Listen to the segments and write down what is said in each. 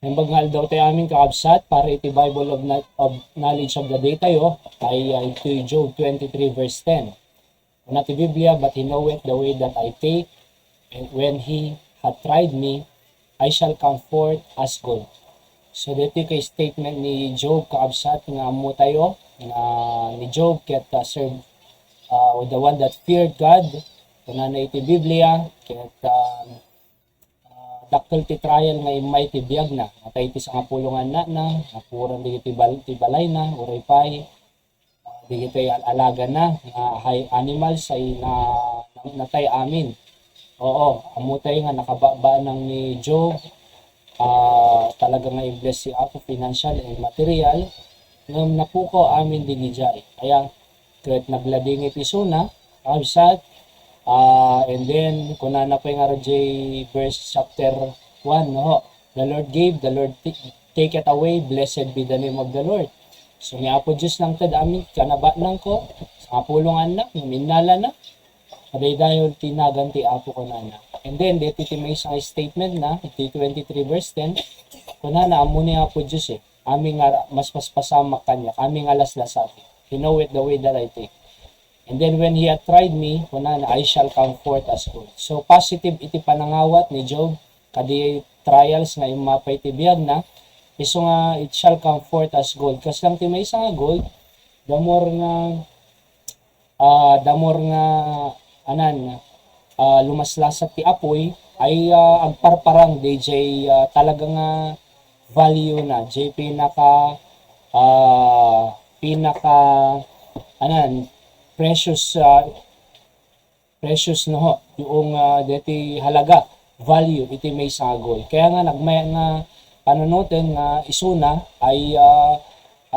Nambagngal daw tayo aming kaabsat para iti Bible of knowledge of the day tayo ay ito Job 23 verse 10. Una ti Biblia, but he knoweth the way that I take, and when he hath tried me, I shall come forth as gold. So dito kay statement ni Job kaabsat nga amo tayo ni Job ket serve with the one that feared God. Kuna na iti Biblia ket dakkel ti trial nga imay ti biag na atay ti nga pulungan na napuran di ti balay na uray pay di ti alaga na high animals ay natay amin. Oo, amutay nga nakababa ng ni Job, talaga nga i-bless si ako financial and material ngam napuko amin dinijay. Kaya ket naglading iti suna absat. And then, kuna na po yung verse chapter 1, no? The Lord gave, the Lord take it away, blessed be the name of the Lord. So, nga po Diyos ng tad amin, kanaba nang ko, sa pulungan na, minala na, kaday dahil tinaganti apo ko na. And then, dito may isang statement na, iti 23 verse 10, kuna na, amo niya po Diyos aming mas pasamak kanya, aming alas-lasati. He know it the way that I take. And then when he had tried me, kunan, I shall come forth as gold. So positive iti panangawat ni Job, kadi trials nga imapay ti biyag na, iso nga it shall come forth as gold. Kas lang ti may isa nga gold, damor nga lumaslasat ti apoy, ay agparparang DJ talaga nga value na, DJ pinaka precious no ho yung deti halaga value iti may sa gold. Kaya nga nagmaya nga panunutin nga isuna ay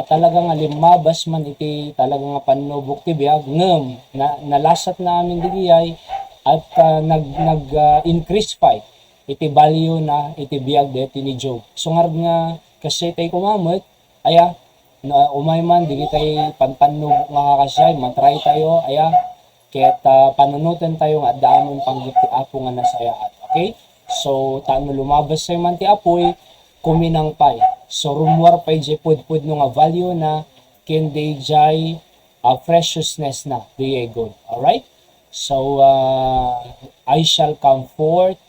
talaga nga limabas man iti talaga nga panubok ti biag ngem nalasat na amin digiyay at increase pa iti value na iti biag deti ni Job. So nga kasi tay kumamot aya na umay man di tay panpanubok nga kasay matry tayo aya ket panunutan tayo nga daamon panggit ti apo nga nasayaat. Okay, so tano lumabas say man ti apoy kuminang pay, so rumwar pay jay pudpud no nga value na ken day jay preciousness na di gold. Alright, so I shall come forth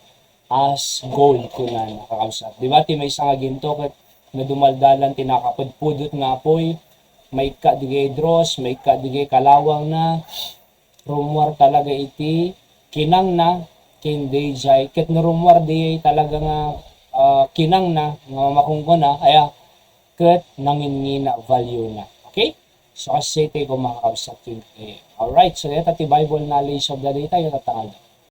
as gold kunan nakakausap, di ba ti may isang ginto ket na dumaldalan tinakapudpudot nga apoy, may kadigay dross, may kadigay kalawang na, rumwar talaga iti kinang na, kinday jay, ket na rumwar di talaga nga kinang na, nga makungko na, aya, ket nangingina value na. Okay? So kasi tayo ko makakausap yun. Alright, so ito ti Bible knowledge of the day tayo tatangag.